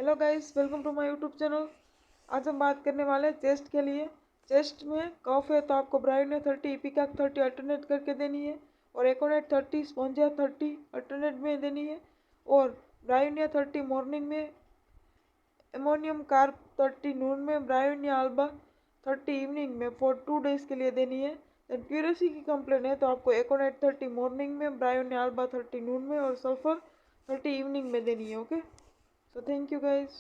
Hello guys, welcome to my YouTube channel. आज हम बात करने वाले हैं चेस्ट के लिए। चेस्ट में कफ है तो आपको ब्रायोनिया 30, इपिकाक 30 अल्टरनेट करके देनी है और एकोनेट 30, स्पॉन्जिया 30 अल्टरनेट में देनी है और ब्रायोनिया 30 मॉर्निंग में, एमोनियम कार्ब 30 नून में, ब्रायोनिया अल्बा 30 इवनिंग में फॉर 2 डेज के लिए देनी है। देन प्यूरेसी की कंप्लेन है तो आपको एकोनेट 30 मॉर्निंग में, ब्रायोनिया अल्बा 30 नून में और सल्फर 30 इवनिंग में देनी है। Okay, so thank you guys.